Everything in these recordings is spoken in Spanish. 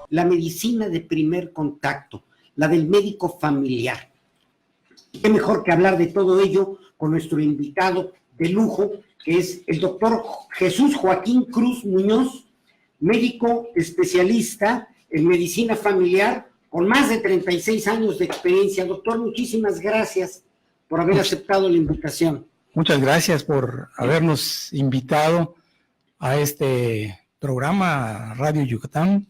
la medicina de primer contacto, la del médico familiar. Qué mejor que hablar de todo ello con nuestro invitado de lujo, que es el doctor Jesús Joaquín Cruz Muñoz, médico especialista en medicina familiar, con más de 36 años de experiencia. Doctor, muchísimas gracias por haber aceptado la invitación. Muchas gracias por habernos invitado a este programa Radio Yucatán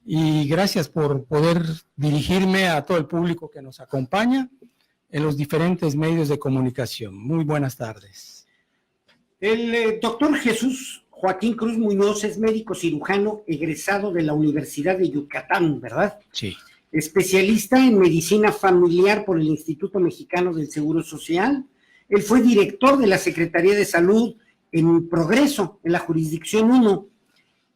y gracias por poder dirigirme a todo el público que nos acompaña en los diferentes medios de comunicación. Muy buenas tardes. El doctor Jesús Joaquín Cruz Muñoz es médico cirujano egresado de la Universidad de Yucatán, ¿verdad? Sí. Especialista en medicina familiar por el Instituto Mexicano del Seguro Social. Él fue director de la Secretaría de Salud en Progreso, en la Jurisdicción 1,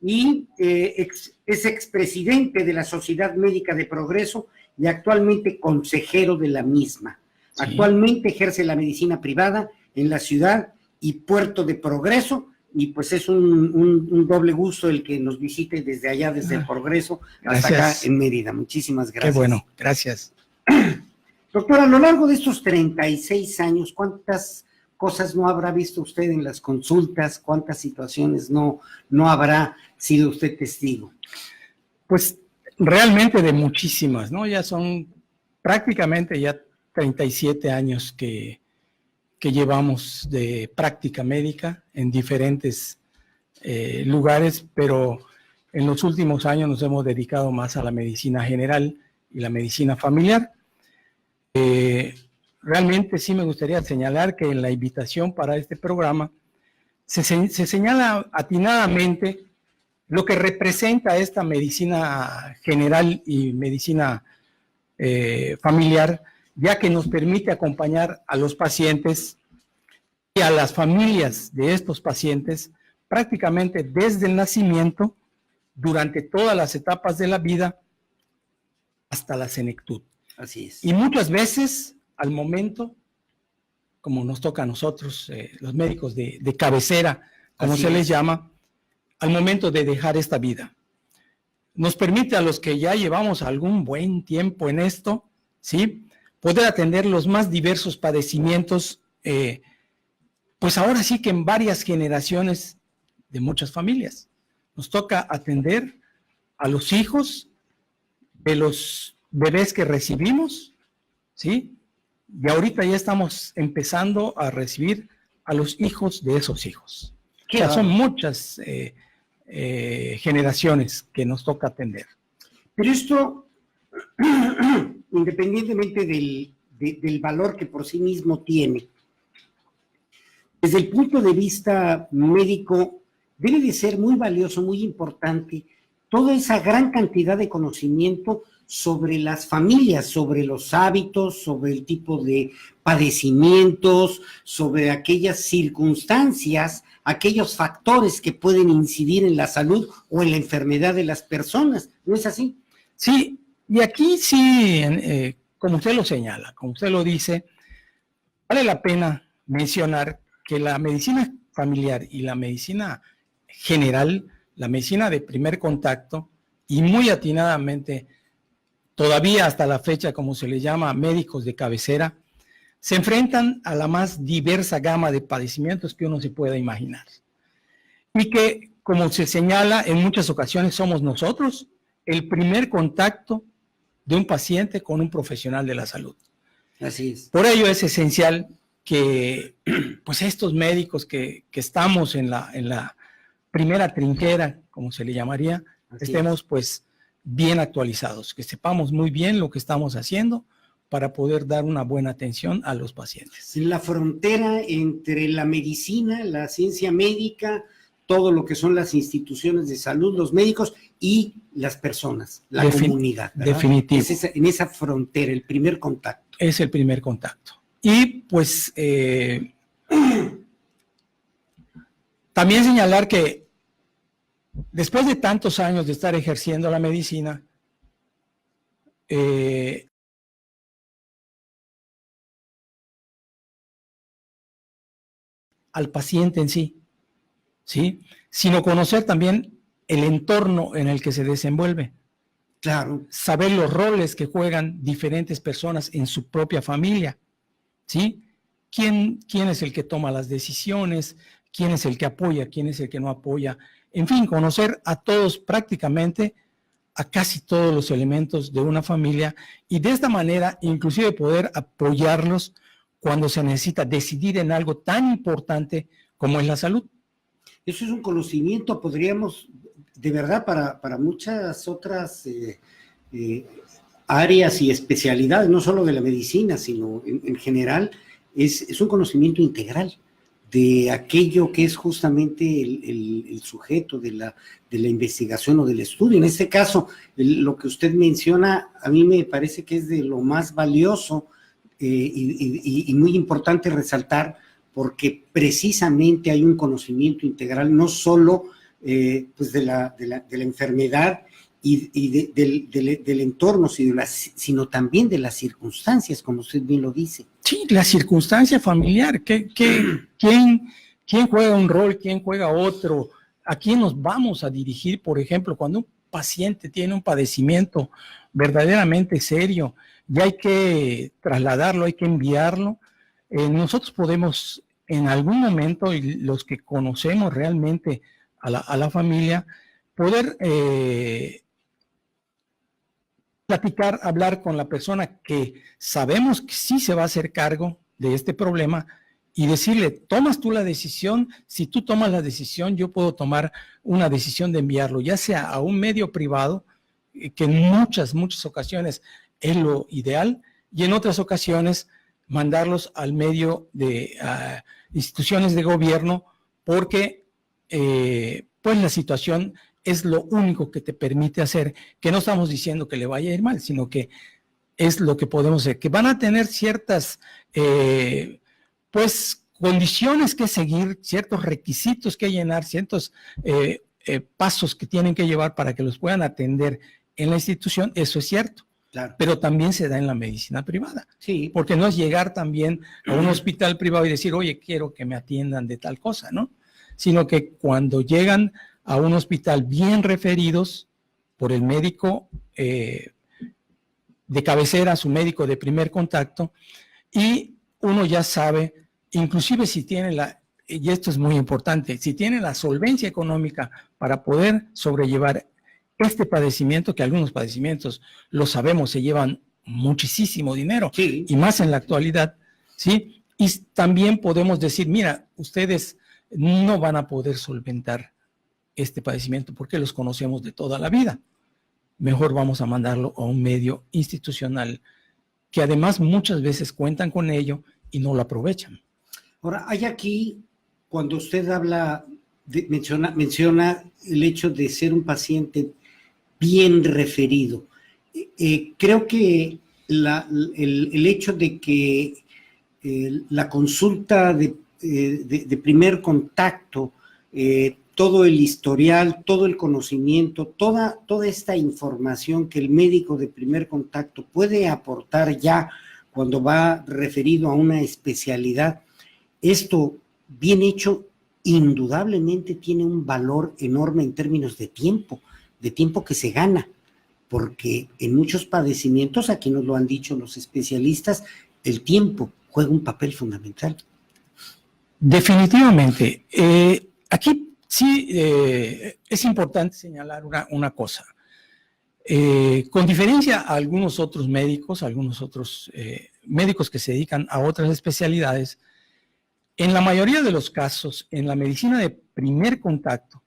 y es expresidente de la Sociedad Médica de Progreso y actualmente consejero de la misma. Sí. Actualmente ejerce la medicina privada en la ciudad y Puerto de Progreso, y pues es un doble gusto el que nos visite desde allá, desde el Progreso, hasta acá en Mérida. Muchísimas gracias. Qué bueno, gracias. Doctor, a lo largo de estos 36 años, ¿cuántas cosas no habrá visto usted en las consultas? ¿Cuántas situaciones no habrá sido usted testigo? Pues realmente de muchísimas, ¿no? Ya son prácticamente ya 37 años que llevamos de práctica médica en diferentes lugares, pero en los últimos años nos hemos dedicado más a la medicina general y la medicina familiar. Realmente sí me gustaría señalar que en la invitación para este programa se señala atinadamente lo que representa esta medicina general y medicina familiar, ya que nos permite acompañar a los pacientes y a las familias de estos pacientes prácticamente desde el nacimiento, durante todas las etapas de la vida, hasta la senectud. Así es. Y muchas veces, al momento, como nos toca a nosotros, los médicos de cabecera, como se les llama, al momento de dejar esta vida. Nos permite a los que ya llevamos algún buen tiempo en esto, ¿sí?, poder atender los más diversos padecimientos, pues ahora sí que en varias generaciones de muchas familias. Nos toca atender a los hijos de los bebés que recibimos, ¿sí? Y ahorita ya estamos empezando a recibir a los hijos de esos hijos. O sea, son muchas generaciones que nos toca atender. Pero esto, independientemente del valor que por sí mismo tiene, desde el punto de vista médico, debe de ser muy valioso, muy importante, toda esa gran cantidad de conocimiento sobre las familias, sobre los hábitos, sobre el tipo de padecimientos, sobre aquellas circunstancias, aquellos factores que pueden incidir en la salud o en la enfermedad de las personas. ¿No es así? Sí, y aquí sí, como usted lo señala, como usted lo dice, vale la pena mencionar que la medicina familiar y la medicina general, la medicina de primer contacto, y muy atinadamente, todavía hasta la fecha, como se le llama, médicos de cabecera, se enfrentan a la más diversa gama de padecimientos que uno se pueda imaginar. Y que, como se señala, en muchas ocasiones somos nosotros el primer contacto de un paciente con un profesional de la salud. Así es. Por ello es esencial que pues estos médicos que estamos en la primera trinchera, como se le llamaría, estemos pues bien actualizados, que sepamos muy bien lo que estamos haciendo para poder dar una buena atención a los pacientes. La frontera entre la medicina, la ciencia médica, todo lo que son las instituciones de salud, los médicos y las personas, la comunidad, ¿verdad? Definitivo. Es en esa frontera, el primer contacto. Es el primer contacto. Y pues también señalar que después de tantos años de estar ejerciendo la medicina, al paciente en sí, ¿sí? Sino conocer también el entorno en el que se desenvuelve. Claro. Saber los roles que juegan diferentes personas en su propia familia, ¿sí? ¿Quién es el que toma las decisiones? ¿Quién es el que apoya? ¿Quién es el que no apoya? En fin, conocer a todos prácticamente, a casi todos los elementos de una familia, y de esta manera inclusive poder apoyarlos cuando se necesita decidir en algo tan importante como es la salud. Eso es un conocimiento, podríamos, de verdad, para muchas otras áreas y especialidades, no solo de la medicina, sino en general, es un conocimiento integral de aquello que es justamente el sujeto de la investigación o del estudio. En este caso, lo que usted menciona, a mí me parece que es de lo más valioso y muy importante resaltar, porque precisamente hay un conocimiento integral, no solo pues de la enfermedad y del entorno, sino también de las circunstancias, como usted bien lo dice. Sí, la circunstancia familiar, ¿quién juega un rol, quién juega otro? ¿A quién nos vamos a dirigir? Por ejemplo, cuando un paciente tiene un padecimiento verdaderamente serio, ya hay que trasladarlo, hay que enviarlo. Nosotros podemos en algún momento, y los que conocemos realmente a la familia, poder platicar, hablar con la persona que sabemos que sí se va a hacer cargo de este problema y decirle, tomas tú la decisión, si tú tomas la decisión, yo puedo tomar una decisión de enviarlo, ya sea a un medio privado, que en muchas ocasiones es lo ideal, y en otras ocasiones mandarlos al medio de instituciones de gobierno, porque pues la situación es lo único que te permite hacer, que no estamos diciendo que le vaya a ir mal, sino que es lo que podemos hacer, que van a tener ciertas pues condiciones que seguir, ciertos requisitos que llenar, ciertos pasos que tienen que llevar para que los puedan atender en la institución, eso es cierto. Claro. Pero también se da en la medicina privada. Sí. Porque no es llegar también a un hospital privado y decir, oye, quiero que me atiendan de tal cosa, ¿no? Sino que cuando llegan a un hospital bien referidos por el médico de cabecera, su médico de primer contacto, y uno ya sabe, inclusive si tiene y esto es muy importante, si tiene la solvencia económica para poder sobrellevar este padecimiento, que algunos padecimientos, lo sabemos, se llevan muchísimo dinero, sí, y más en la actualidad, ¿sí? Y también podemos decir, mira, ustedes no van a poder solventar este padecimiento porque los conocemos de toda la vida. Mejor vamos a mandarlo a un medio institucional que además muchas veces cuentan con ello y no lo aprovechan. Ahora, hay aquí, cuando usted habla, menciona el hecho de ser un paciente bien referido. Creo que el hecho de que la consulta de primer contacto, todo el historial, todo el conocimiento, toda esta información que el médico de primer contacto puede aportar ya cuando va referido a una especialidad, esto bien hecho indudablemente tiene un valor enorme en términos de tiempo que se gana, porque en muchos padecimientos, aquí nos lo han dicho los especialistas, el tiempo juega un papel fundamental. Definitivamente. Aquí sí es importante señalar una cosa. Con diferencia a algunos otros médicos, médicos que se dedican a otras especialidades, en la mayoría de los casos, en la medicina de primer contacto,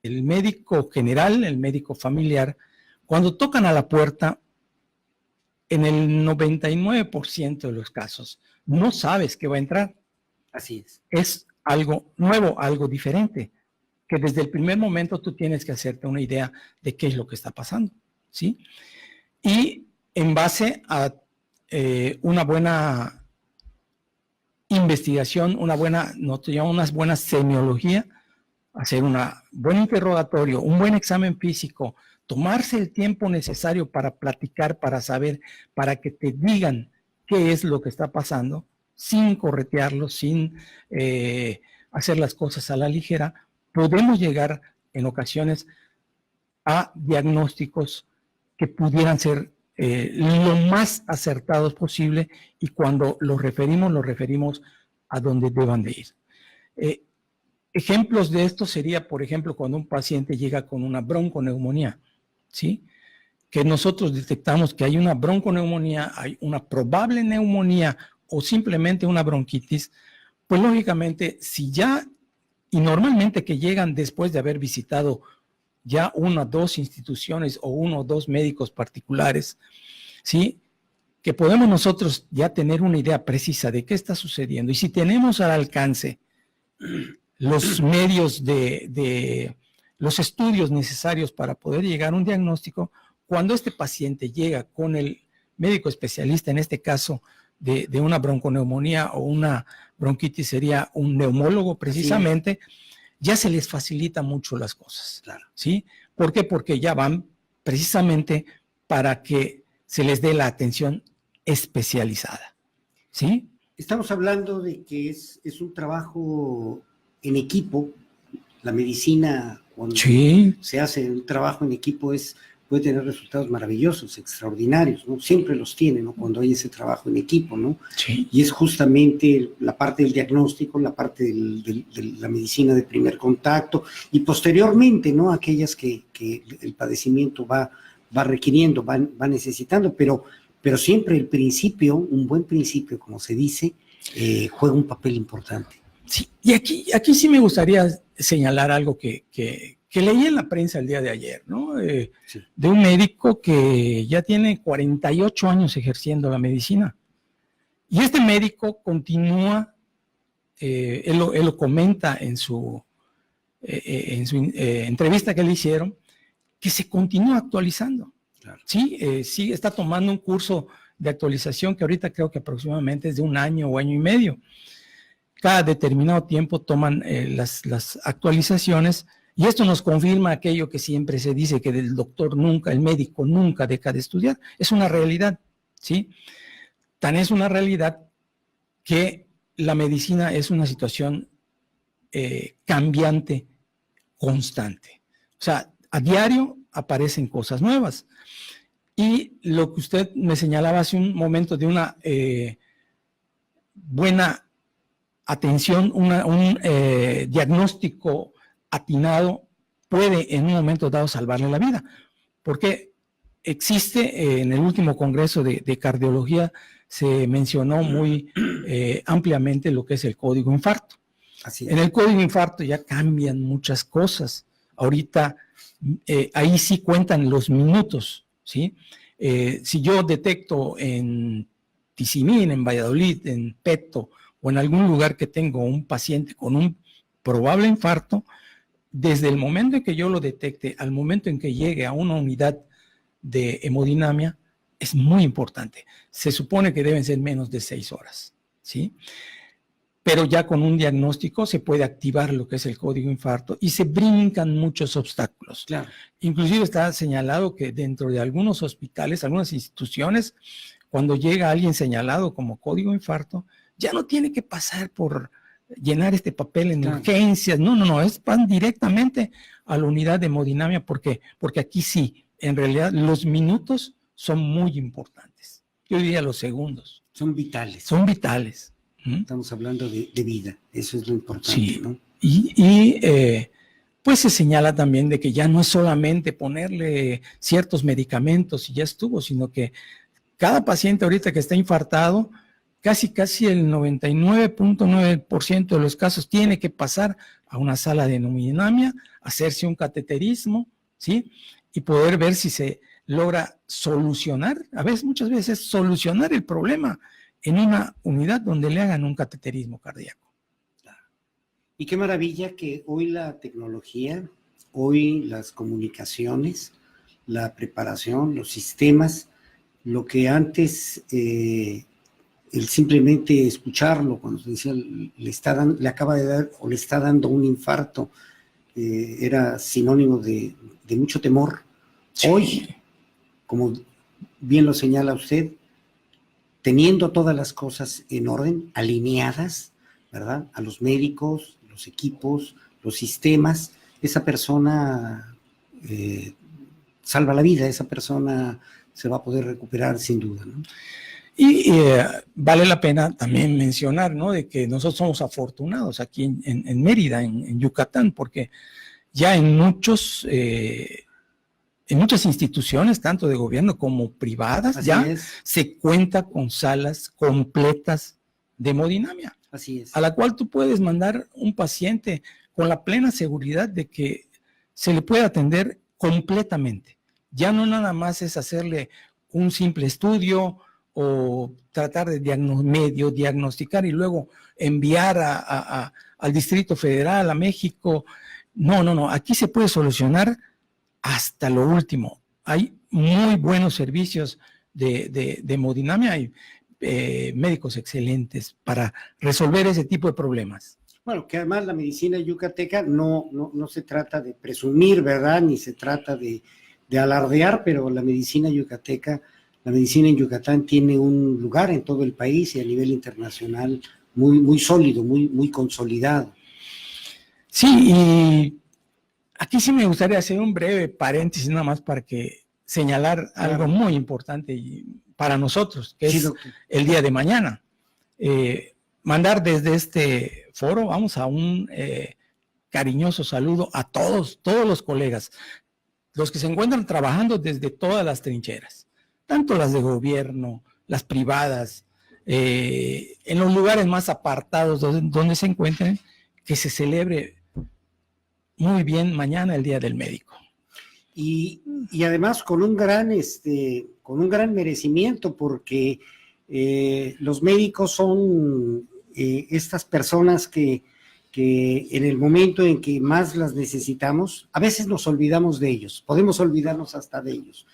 el médico general, el médico familiar, cuando tocan a la puerta, en el 99% de los casos, no sabes que va a entrar. Así es. Es algo nuevo, algo diferente, que desde el primer momento tú tienes que hacerte una idea de qué es lo que está pasando, ¿sí? Y en base a una buena investigación, una buena semiología, hacer un buen interrogatorio, un buen examen físico, tomarse el tiempo necesario para platicar, para saber, para que te digan qué es lo que está pasando, sin corretearlo, sin hacer las cosas a la ligera, podemos llegar en ocasiones a diagnósticos que pudieran ser lo más acertados posible, y cuando los referimos a donde deban de ir. Ejemplos de esto sería, por ejemplo, cuando un paciente llega con una bronconeumonía, ¿sí? Que nosotros detectamos que hay una bronconeumonía, hay una probable neumonía o simplemente una bronquitis, pues lógicamente, si ya, y normalmente que llegan después de haber visitado ya una o dos instituciones o uno o dos médicos particulares, ¿sí? Que podemos nosotros ya tener una idea precisa de qué está sucediendo. Y si tenemos al alcance los medios los estudios necesarios para poder llegar a un diagnóstico, cuando este paciente llega con el médico especialista, en este caso de una bronconeumonía o una bronquitis, sería un neumólogo precisamente, ya se les facilita mucho las cosas. Claro. ¿Sí? ¿Por qué? Porque ya van precisamente para que se les dé la atención especializada. ¿Sí? Estamos hablando de que es un trabajo en equipo. La medicina, cuando se hace un trabajo en equipo, puede tener resultados maravillosos, extraordinarios, ¿no? Siempre los tiene, ¿no? Cuando hay ese trabajo en equipo, ¿no? Sí. Y es justamente la parte del diagnóstico, la parte de la medicina de primer contacto, y posteriormente, ¿no? Aquellas que el padecimiento va requiriendo, va necesitando, pero siempre el principio, un buen principio, como se dice, juega un papel importante. Sí, y aquí sí me gustaría señalar algo que leí en la prensa el día de ayer, ¿no? Sí. De un médico que ya tiene 48 años ejerciendo la medicina. Y este médico continúa, él lo comenta en su entrevista que le hicieron, que se continúa actualizando. Claro. Sí, sí, está tomando un curso de actualización que ahorita creo que aproximadamente es de 1 año o año y medio. Cada determinado tiempo toman las actualizaciones, y esto nos confirma aquello que siempre se dice, que el médico nunca deja de estudiar. Es una realidad, ¿sí? Tan es una realidad que la medicina es una situación cambiante, constante. O sea, a diario aparecen cosas nuevas. Y lo que usted me señalaba hace un momento de una buena atención, un diagnóstico atinado puede en un momento dado salvarle la vida, porque existe en el último congreso de cardiología, se mencionó muy ampliamente lo que es el código infarto. Así es. En el código infarto ya cambian muchas cosas. Ahorita ahí sí cuentan los minutos, ¿sí? Si yo detecto en Tizimín, en Valladolid, en Peto, o en algún lugar que tengo un paciente con un probable infarto, desde el momento en que yo lo detecte al momento en que llegue a una unidad de hemodinamia, es muy importante. Se supone que deben ser menos de 6 horas, ¿sí? Pero ya con un diagnóstico se puede activar lo que es el código infarto y se brincan muchos obstáculos. Claro. Inclusive está señalado que dentro de algunos hospitales, algunas instituciones, cuando llega alguien señalado como código infarto, ya no tiene que pasar por llenar este papel en urgencias, no, van directamente a la unidad de hemodinamia, porque aquí sí, en realidad los minutos son muy importantes. Yo diría los segundos. Son vitales. Son vitales. Estamos hablando de vida, eso es lo importante, sí, ¿no? Y pues se señala también de que ya no es solamente ponerle ciertos medicamentos y ya estuvo, sino que cada paciente ahorita que está infartado, casi el 99.9% de los casos tiene que pasar a una sala de hemodinamia, hacerse un cateterismo, ¿sí? Y poder ver si se logra solucionar, muchas veces solucionar el problema en una unidad donde le hagan un cateterismo cardíaco. Y qué maravilla que hoy la tecnología, hoy las comunicaciones, la preparación, los sistemas, lo que antes el simplemente escucharlo, cuando se decía le acaba de dar o le está dando un infarto, era sinónimo de mucho temor. Sí. Hoy, como bien lo señala usted, teniendo todas las cosas en orden, alineadas, ¿verdad? A los médicos, los equipos, los sistemas, esa persona salva la vida, esa persona se va a poder recuperar sin duda, ¿no? Y vale la pena también mencionar, ¿no?, de que nosotros somos afortunados aquí en Mérida, en Yucatán, porque ya en muchas instituciones, tanto de gobierno como privadas, Así ya es. se cuenta con salas completas de hemodinamia, Así es. a la cual tú puedes mandar un paciente con la plena seguridad de que se le puede atender completamente. Ya no nada más es hacerle un simple estudio o tratar de medio diagnosticar y luego enviar al Distrito Federal, a México. No, aquí se puede solucionar hasta lo último. Hay muy buenos servicios de hemodinamia, hay médicos excelentes para resolver ese tipo de problemas. Bueno, que además la medicina yucateca no se trata de presumir, ¿verdad? Ni se trata de alardear, pero la medicina yucateca, la medicina en Yucatán tiene un lugar en todo el país y a nivel internacional muy, muy sólido, muy, muy consolidado. Sí, y aquí sí me gustaría hacer un breve paréntesis nada más para señalar algo muy importante para nosotros, que es el día de mañana. Mandar desde este foro, vamos a un cariñoso saludo a todos los colegas, los que se encuentran trabajando desde todas las trincheras, tanto las de gobierno, las privadas, en los lugares más apartados donde se encuentren, que se celebre muy bien mañana el Día del Médico. Y además con un gran merecimiento, porque los médicos son estas personas que en el momento en que más las necesitamos, a veces nos olvidamos de ellos, podemos olvidarnos hasta de ellos,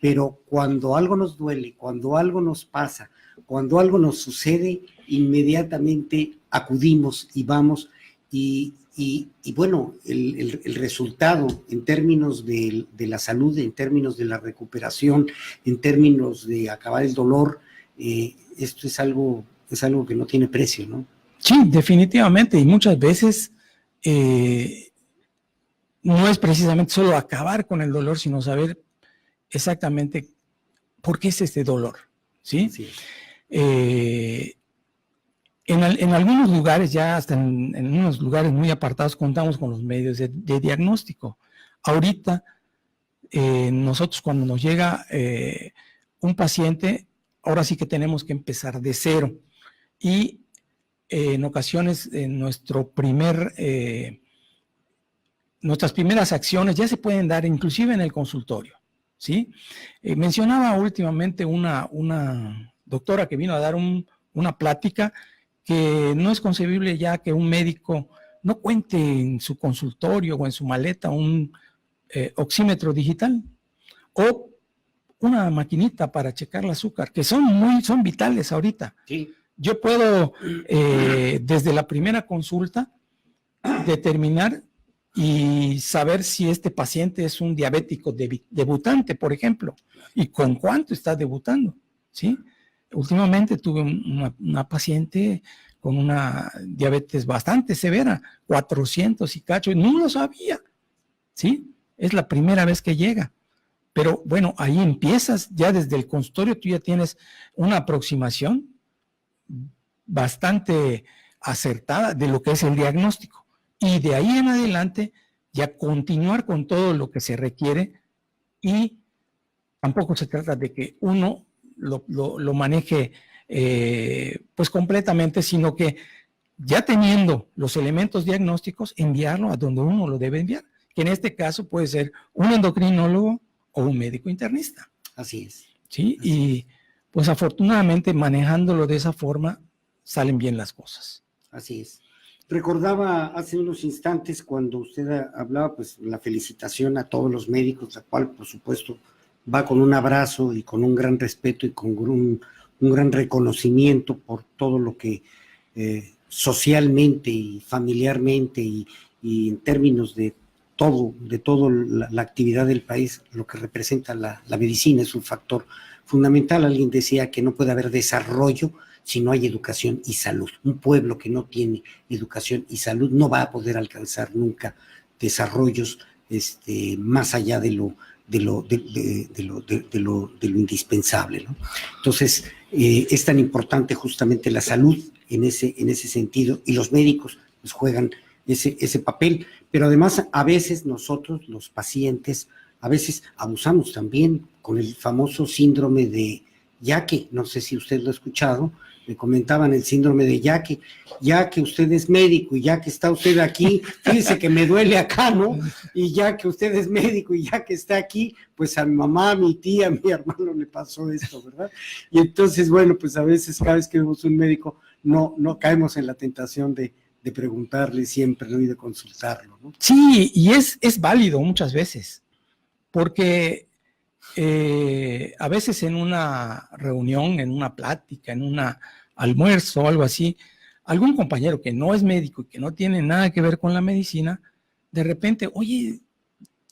pero cuando algo nos duele, cuando algo nos pasa, cuando algo nos sucede, inmediatamente acudimos y vamos y bueno, el resultado en términos de la salud, en términos de la recuperación, en términos de acabar el dolor, esto es algo que no tiene precio, ¿no? Sí, definitivamente, y muchas veces no es precisamente solo acabar con el dolor, sino saber exactamente por qué es este dolor, ¿sí? Sí. En algunos lugares, ya hasta en unos lugares muy apartados, contamos con los medios de diagnóstico. Ahorita, nosotros cuando nos llega un paciente, ahora sí que tenemos que empezar de cero. Y en ocasiones, nuestras primeras acciones ya se pueden dar inclusive en el consultorio, ¿sí? Mencionaba últimamente una doctora que vino a dar una plática que no es concebible ya que un médico no cuente en su consultorio o en su maleta un oxímetro digital o una maquinita para checar el azúcar, que son vitales ahorita. Sí. Yo puedo, desde la primera consulta, determinar y saber si este paciente es un diabético debutante, por ejemplo, y con cuánto está debutando, ¿sí? Últimamente tuve una paciente con una diabetes bastante severa, 400 y cacho, y no lo sabía, ¿sí? Es la primera vez que llega. Pero bueno, ahí empiezas, ya desde el consultorio tú ya tienes una aproximación bastante acertada de lo que es el diagnóstico. Y de ahí en adelante ya continuar con todo lo que se requiere, y tampoco se trata de que uno lo maneje pues completamente, sino que ya teniendo los elementos diagnósticos, enviarlo a donde uno lo debe enviar, que en este caso puede ser un endocrinólogo o un médico internista. Así es. ¿Sí? Así y es. Pues afortunadamente manejándolo de esa forma salen bien las cosas. Así es. Recordaba hace unos instantes cuando usted hablaba, pues la felicitación a todos los médicos, la cual por supuesto va con un abrazo y con un gran respeto y con un gran reconocimiento por todo lo que socialmente y familiarmente y en términos de toda la actividad del país, lo que representa la medicina es un factor fundamental. Alguien decía que no puede haber desarrollo si no hay educación y salud. Un pueblo que no tiene educación y salud no va a poder alcanzar nunca desarrollos más allá de lo indispensable, ¿no? Entonces, es tan importante justamente la salud en ese sentido, y los médicos pues, juegan ese papel, pero además a veces nosotros, los pacientes, a veces abusamos también con el famoso síndrome de Yaque. No sé si usted lo ha escuchado, me comentaban el síndrome de Yaque. Ya que usted es médico y ya que está usted aquí, fíjese que me duele acá, ¿no? Y ya que usted es médico y ya que está aquí, pues a mi mamá, a mi tía, a mi hermano le pasó esto, ¿verdad? Y entonces, bueno, pues a veces cada vez que vemos un médico no caemos en la tentación de preguntarle siempre, ¿no? Y de consultarlo, ¿no? Sí, y es válido muchas veces, porque a veces en una reunión, en una plática, en un almuerzo o algo así, algún compañero que no es médico y que no tiene nada que ver con la medicina, de repente, oye,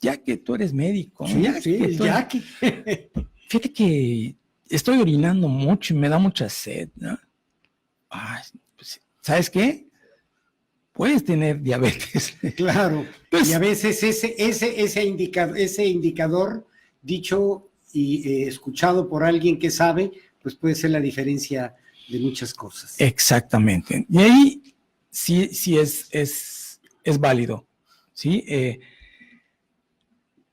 ya que tú eres médico, sí, fíjate que estoy orinando mucho y me da mucha sed, ¿no? Ay, pues, ¿sabes qué? Puedes tener diabetes. Claro, pues, y a veces ese indicador dicho y escuchado por alguien que sabe, pues puede ser la diferencia de muchas cosas. Exactamente. Y ahí sí es válido, ¿sí?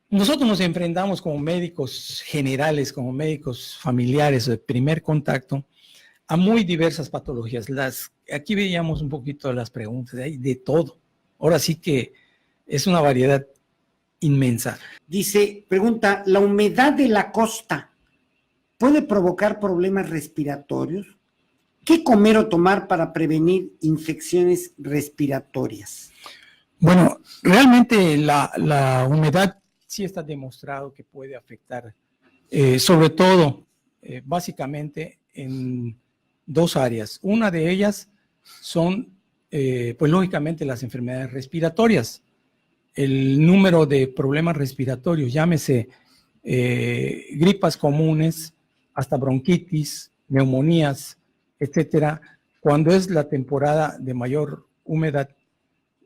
Nosotros nos enfrentamos como médicos generales, como médicos familiares de primer contacto, a muy diversas patologías. Aquí veíamos un poquito las preguntas, hay de todo. Ahora sí que es una variedad inmensa. Dice, pregunta, ¿la humedad de la costa puede provocar problemas respiratorios? ¿Qué comer o tomar para prevenir infecciones respiratorias? Bueno, realmente la humedad sí está demostrado que puede afectar, sobre todo, básicamente en dos áreas. Una de ellas son, pues lógicamente, las enfermedades respiratorias. El número de problemas respiratorios, llámese gripas comunes, hasta bronquitis, neumonías, etcétera, cuando es la temporada de mayor humedad,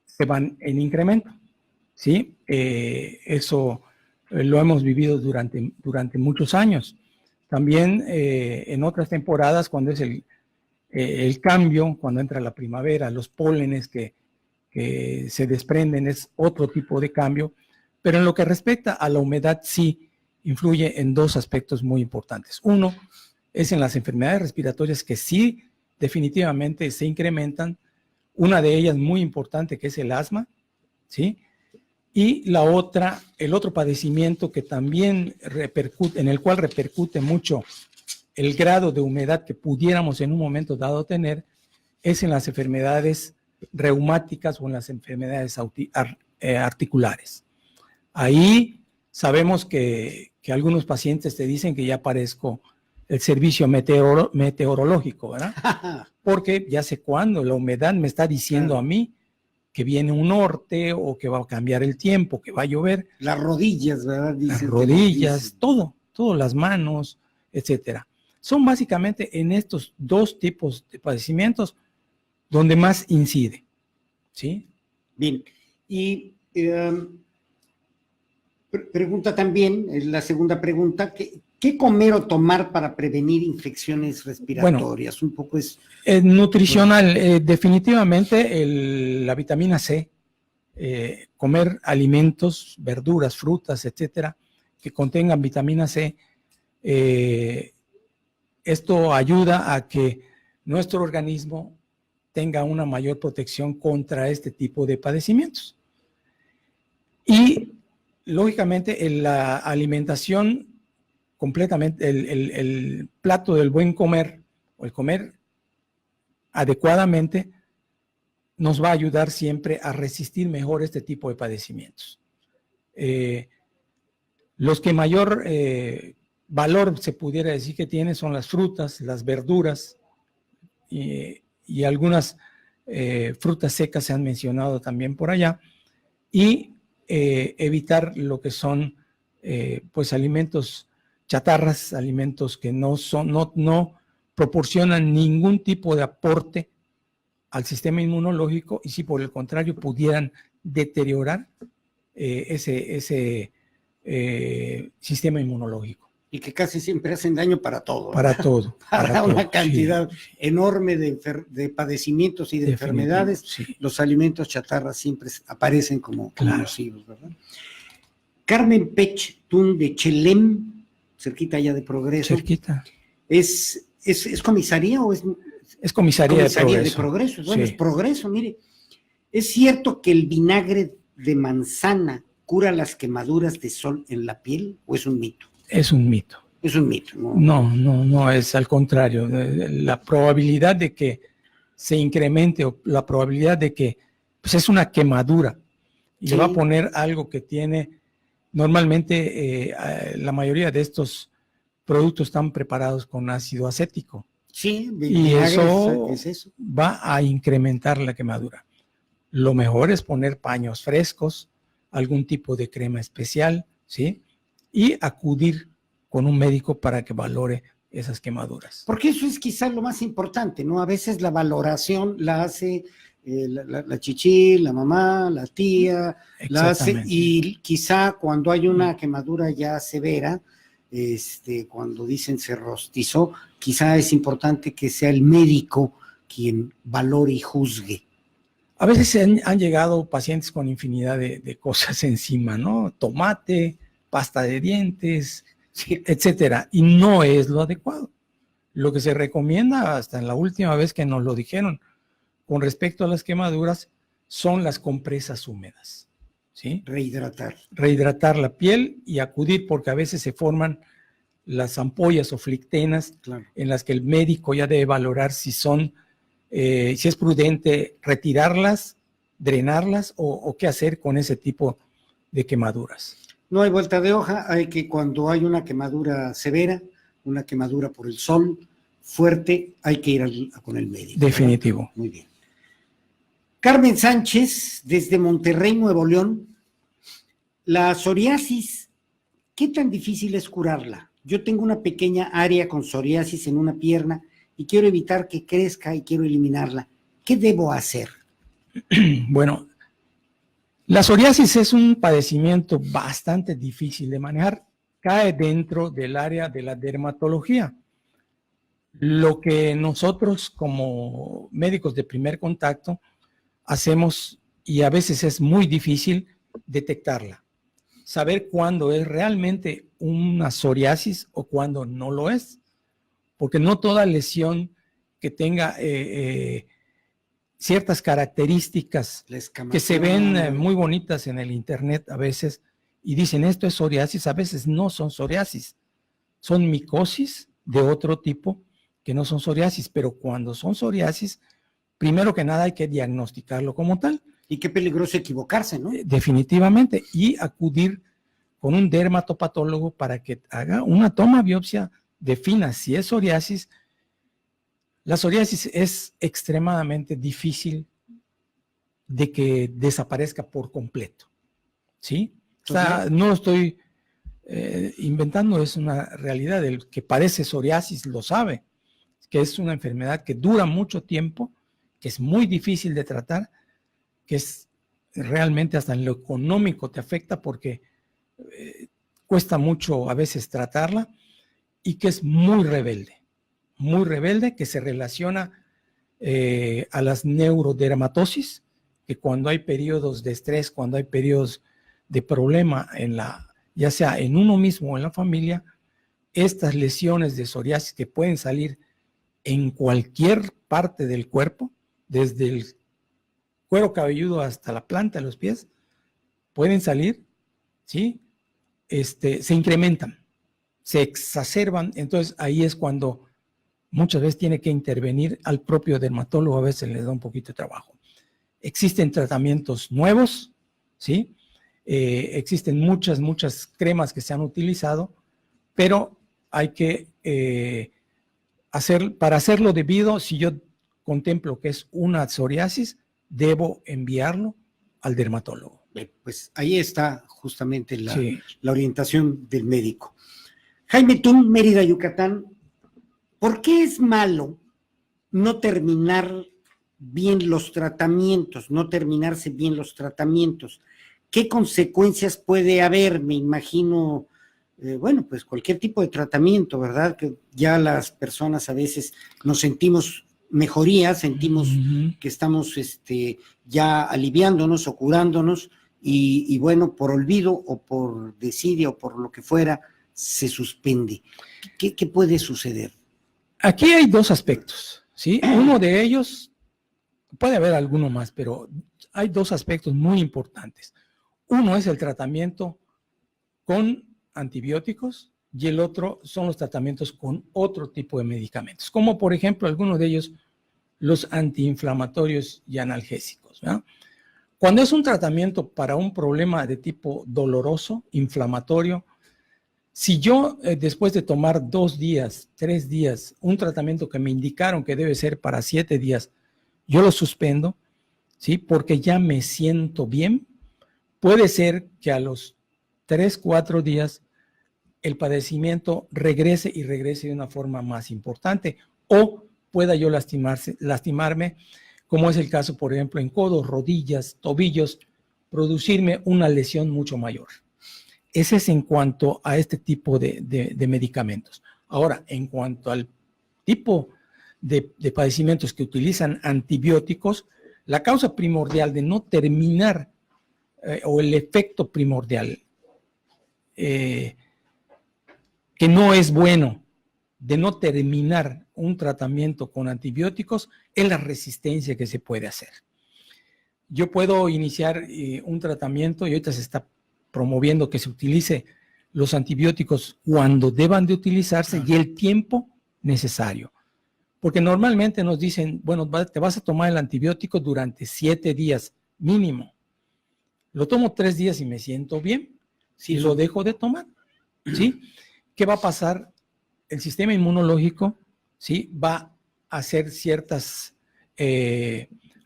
se van en incremento, ¿sí? Eso lo hemos vivido durante muchos años. También en otras temporadas, cuando es el cambio, cuando entra la primavera, los pólenes que se desprenden es otro tipo de cambio, pero en lo que respecta a la humedad sí influye en dos aspectos muy importantes. Uno es en las enfermedades respiratorias que sí definitivamente se incrementan, una de ellas muy importante que es el asma, ¿sí? Y la otra, el otro padecimiento que también repercute, en el cual repercute mucho el grado de humedad que pudiéramos en un momento dado tener, es en las enfermedades reumáticas o en las enfermedades articulares. Ahí sabemos que algunos pacientes te dicen que ya parezco el servicio meteorológico, ¿verdad? Porque ya sé cuándo la humedad me está diciendo a mí que viene un norte o que va a cambiar el tiempo, que va a llover. Las rodillas, ¿verdad? Las rodillas, todo, las manos, etcétera. Son básicamente en estos dos tipos de padecimientos donde más incide, ¿sí? Bien, y pregunta también, la segunda pregunta, ¿qué comer o tomar para prevenir infecciones respiratorias? Bueno, un poco es... nutricional, definitivamente la vitamina C, comer alimentos, verduras, frutas, etcétera, que contengan vitamina C, esto ayuda a que nuestro organismo tenga una mayor protección contra este tipo de padecimientos. Y, lógicamente, la alimentación completamente, el plato del buen comer, o el comer adecuadamente, nos va a ayudar siempre a resistir mejor este tipo de padecimientos. Los que mayor valor se pudiera decir que tienen son las frutas, las verduras, y algunas frutas secas se han mencionado también por allá, y evitar lo que son pues alimentos chatarras, alimentos que no proporcionan ningún tipo de aporte al sistema inmunológico, y si por el contrario pudieran deteriorar ese sistema inmunológico. Y que casi siempre hacen daño para todo. Para todo. Para una todo, cantidad sí, enorme de padecimientos y de enfermedades. Sí. Los alimentos chatarra siempre aparecen como nocivos, ¿verdad? Carmen Pech Tun de Chelem, cerquita allá de Progreso. Cerquita. ¿Es comisaría o es? Es comisaría de Progreso. Bueno, sí. Es Progreso, mire. ¿Es cierto que el vinagre de manzana cura las quemaduras de sol en la piel o es un mito? Es un mito. Es un mito, ¿no? No, es al contrario. La probabilidad de que se incremente o la probabilidad de que pues es una quemadura y le va a poner algo que tiene, normalmente la mayoría de estos productos están preparados con ácido acético. Sí, y eso va a incrementar la quemadura. Lo mejor es poner paños frescos, algún tipo de crema especial, ¿sí? Y acudir con un médico para que valore esas quemaduras. Porque eso es quizás lo más importante, ¿no? A veces la valoración la hace la chichi, la mamá, la tía, la hace, y quizá cuando hay una quemadura ya severa, cuando dicen se rostizó, quizá es importante que sea el médico quien valore y juzgue. A veces han llegado pacientes con infinidad de cosas encima, ¿no? Tomate, pasta de dientes, etcétera, y no es lo adecuado. Lo que se recomienda, hasta en la última vez que nos lo dijeron, con respecto a las quemaduras, son las compresas húmedas, ¿sí? Rehidratar la piel y acudir, porque a veces se forman las ampollas o flictenas, claro, en las que el médico ya debe valorar si son, si es prudente retirarlas, drenarlas o qué hacer con ese tipo de quemaduras. No hay vuelta de hoja, hay que cuando hay una quemadura severa, una quemadura por el sol fuerte, hay que ir con el médico. Definitivo. ¿Verdad? Muy bien. Carmen Sánchez, desde Monterrey, Nuevo León. La psoriasis, ¿qué tan difícil es curarla? Yo tengo una pequeña área con psoriasis en una pierna y quiero evitar que crezca y quiero eliminarla. ¿Qué debo hacer? Bueno, la psoriasis es un padecimiento bastante difícil de manejar. Cae dentro del área de la dermatología. Lo que nosotros como médicos de primer contacto hacemos, y a veces es muy difícil detectarla, saber cuándo es realmente una psoriasis o cuándo no lo es, porque no toda lesión que tenga ciertas características que se ven muy bonitas en el internet a veces y dicen esto es psoriasis, a veces no son psoriasis, son micosis de otro tipo que no son psoriasis, pero cuando son psoriasis, primero que nada hay que diagnosticarlo como tal. Y qué peligroso equivocarse, ¿no? Definitivamente, y acudir con un dermatopatólogo para que haga una toma biopsia, defina si es psoriasis. La psoriasis es extremadamente difícil de que desaparezca por completo, ¿sí? O sea, no estoy inventando, es una realidad. El que padece psoriasis lo sabe, que es una enfermedad que dura mucho tiempo, que es muy difícil de tratar, que es realmente hasta en lo económico te afecta porque cuesta mucho a veces tratarla y que es muy rebelde, que se relaciona a las neurodermatosis, que cuando hay periodos de estrés, cuando hay periodos de problema ya sea en uno mismo o en la familia, estas lesiones de psoriasis que pueden salir en cualquier parte del cuerpo, desde el cuero cabelludo hasta la planta de los pies, pueden salir, ¿sí? Se incrementan, se exacerban, entonces ahí es cuando muchas veces tiene que intervenir al propio dermatólogo, a veces le da un poquito de trabajo. Existen tratamientos nuevos, ¿sí? Existen muchas cremas que se han utilizado, pero hay que para hacerlo debido, si yo contemplo que es una psoriasis, debo enviarlo al dermatólogo. Pues ahí está justamente la orientación del médico. Jaime Tun, Mérida, Yucatán, ¿por qué es malo no terminar bien los tratamientos, no terminarse bien los tratamientos? ¿qué consecuencias puede haber? Me imagino, bueno, pues cualquier tipo de tratamiento, ¿verdad? Que ya las personas a veces nos sentimos mejoría, sentimos que estamos ya aliviándonos o curándonos y bueno, por olvido o por desidia o por lo que fuera, se suspende. ¿Qué puede suceder? Aquí hay dos aspectos, ¿sí? Uno de ellos, puede haber alguno más, pero hay dos aspectos muy importantes. Uno es el tratamiento con antibióticos y el otro son los tratamientos con otro tipo de medicamentos, como por ejemplo algunos de ellos los antiinflamatorios y analgésicos, ¿verdad? Cuando es un tratamiento para un problema de tipo doloroso, inflamatorio, si yo después de tomar 2 días, 3 días, un tratamiento que me indicaron que debe ser para 7 días, yo lo suspendo, ¿sí? Porque ya me siento bien, puede ser que a los 3, 4 días el padecimiento regrese y regrese de una forma más importante o pueda yo lastimarme, como es el caso, por ejemplo, en codos, rodillas, tobillos, producirme una lesión mucho mayor. Ese es en cuanto a este tipo de medicamentos. Ahora, en cuanto al tipo de padecimientos que utilizan antibióticos, la causa primordial de no terminar o el efecto primordial que no es bueno de no terminar un tratamiento con antibióticos es la resistencia que se puede hacer. Yo puedo iniciar un tratamiento y ahorita se está promoviendo que se utilice los antibióticos cuando deban de utilizarse y el tiempo necesario. Porque normalmente nos dicen, bueno, te vas a tomar el antibiótico durante 7 días mínimo. Lo tomo 3 días y me siento bien, si lo dejo de tomar, ¿sí? ¿Qué va a pasar? El sistema inmunológico, ¿sí? Va a hacer ciertas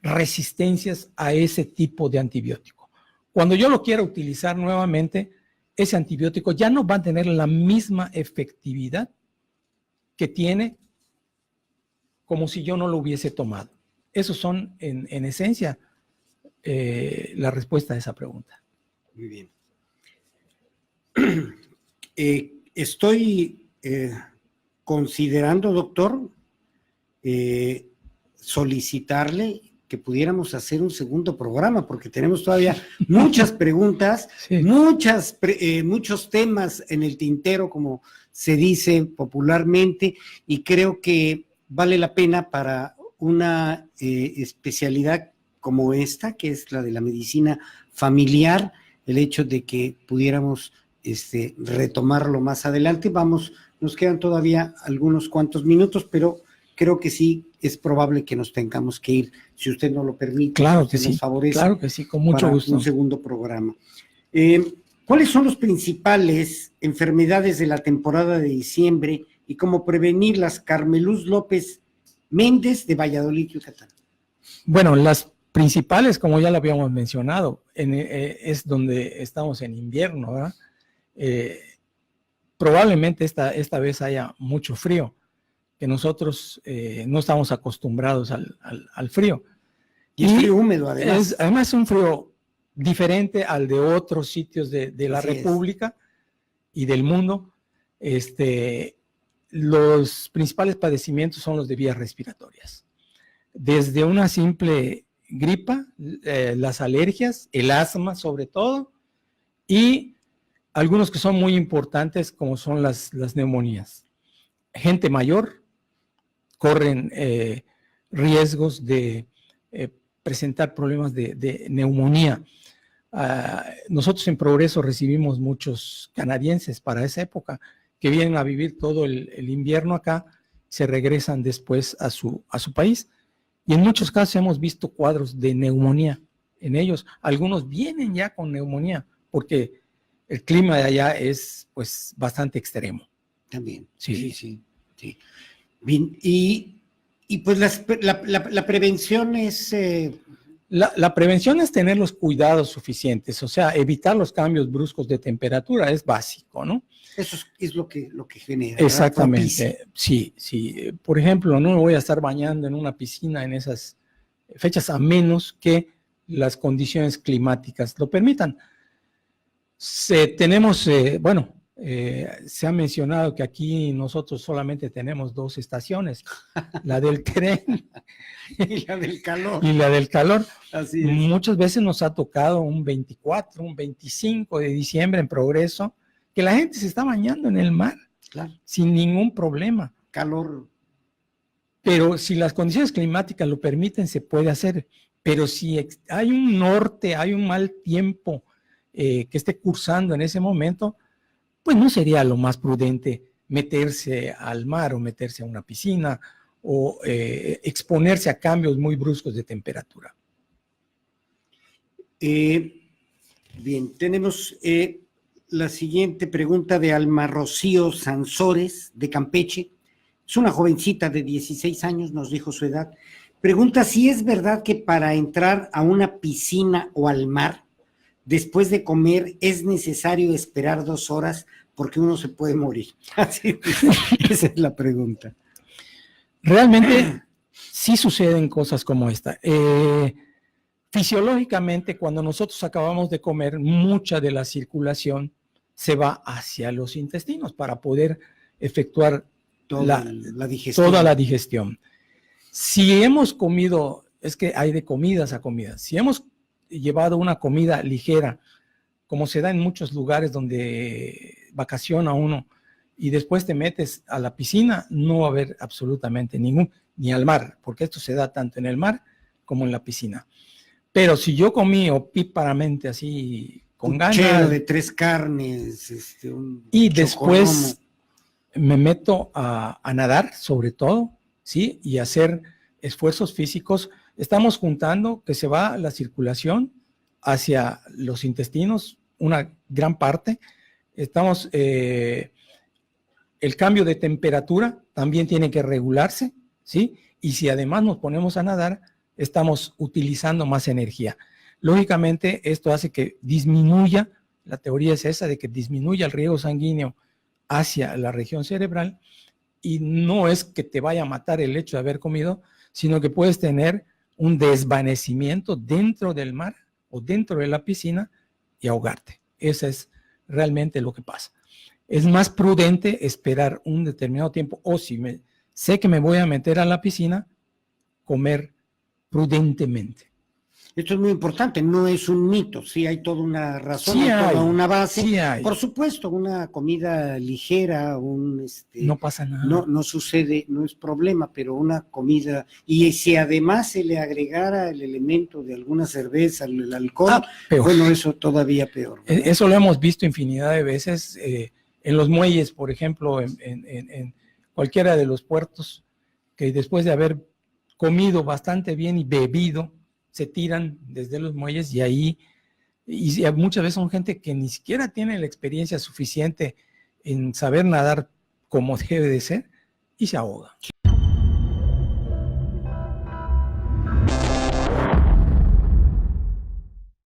resistencias a ese tipo de antibiótico. Cuando yo lo quiera utilizar nuevamente, ese antibiótico ya no va a tener la misma efectividad que tiene como si yo no lo hubiese tomado. Esos son, en esencia, la respuesta a esa pregunta. Muy bien. Estoy considerando, doctor, solicitarle que pudiéramos hacer un segundo programa, porque tenemos todavía muchas preguntas, sí. Muchos temas en el tintero, como se dice popularmente, y creo que vale la pena para una especialidad como esta, que es la de la medicina familiar, el hecho de que pudiéramos retomarlo más adelante. Nos quedan todavía algunos cuantos minutos, pero creo que sí es probable que nos tengamos que ir, si usted no lo permite. Claro que sí, nos favorece. Claro que sí, con mucho gusto. Un segundo programa. ¿Cuáles son las principales enfermedades de la temporada de diciembre y cómo prevenirlas? Carmeluz López Méndez, de Valladolid, Yucatán. Bueno, las principales, como ya lo habíamos mencionado, es donde estamos en invierno, ¿verdad? Probablemente esta vez haya mucho frío, que nosotros no estamos acostumbrados al frío. Y es frío húmedo, además. Además es un frío diferente al de otros sitios de la República y del mundo. Los principales padecimientos son los de vías respiratorias. Desde una simple gripa, las alergias, el asma sobre todo, y algunos que son muy importantes como son las neumonías. Gente mayor corren riesgos de presentar problemas de neumonía. Nosotros en Progreso recibimos muchos canadienses para esa época que vienen a vivir todo el invierno acá, se regresan después a su país y en muchos casos hemos visto cuadros de neumonía en ellos. Algunos vienen ya con neumonía porque el clima de allá es pues bastante extremo. También, sí. Bien, y pues la prevención es... La prevención es tener los cuidados suficientes, o sea, evitar los cambios bruscos de temperatura es básico, ¿no? Eso es lo que genera. Exactamente, sí. Por ejemplo, no me voy a estar bañando en una piscina en esas fechas a menos que las condiciones climáticas lo permitan. Tenemos, se ha mencionado que aquí nosotros solamente tenemos 2 estaciones, la del tren y la del calor. Y la del calor. Así es. Muchas veces nos ha tocado un 24, un 25 de diciembre en Progreso, que la gente se está bañando en el mar, claro, sin ningún problema. Calor. Pero si las condiciones climáticas lo permiten, se puede hacer. Pero si hay un norte, hay un mal tiempo que esté cursando en ese momento, pues no sería lo más prudente meterse al mar o meterse a una piscina o exponerse a cambios muy bruscos de temperatura. Bien, tenemos la siguiente pregunta de Alma Rocío Sansores, de Campeche. Es una jovencita de 16 años, nos dijo su edad. Pregunta si es verdad que para entrar a una piscina o al mar, después de comer, es necesario esperar 2 horas porque uno se puede morir. Así es, esa es la pregunta. Realmente sí suceden cosas como esta. Fisiológicamente, cuando nosotros acabamos de comer, mucha de la circulación se va hacia los intestinos para poder efectuar toda la digestión. Si hemos comido, es que hay de comidas a comidas, si hemos llevado una comida ligera, como se da en muchos lugares donde vacaciona uno, y después te metes a la piscina, no va a haber absolutamente ni al mar, porque esto se da tanto en el mar como en la piscina. Pero si yo comí opíparamente así, con ganas de 3 carnes, y después me meto a nadar, sobre todo, ¿sí? Y hacer esfuerzos físicos, estamos juntando que se va la circulación hacia los intestinos, una gran parte. Estamos, el cambio de temperatura también tiene que regularse, ¿sí? Y si además nos ponemos a nadar, estamos utilizando más energía. Lógicamente, esto hace que disminuya, la teoría es esa, de que disminuya el riego sanguíneo hacia la región cerebral, y no es que te vaya a matar el hecho de haber comido, sino que puedes tener un desvanecimiento dentro del mar o dentro de la piscina y ahogarte. Eso es realmente lo que pasa. Es más prudente esperar un determinado tiempo, o si sé que me voy a meter a la piscina, comer prudentemente. Esto es muy importante, no es un mito, sí hay toda una razón, sí hay toda una base. Sí hay. Por supuesto, una comida ligera, no pasa nada. No sucede, no es problema, pero una comida, y si además se le agregara el elemento de alguna cerveza, el alcohol, bueno, eso todavía peor, ¿verdad? Eso lo hemos visto infinidad de veces, en los muelles, por ejemplo, en cualquiera de los puertos, que después de haber comido bastante bien y bebido, se tiran desde los muelles y ahí, y muchas veces son gente que ni siquiera tiene la experiencia suficiente en saber nadar como debe de ser y se ahoga.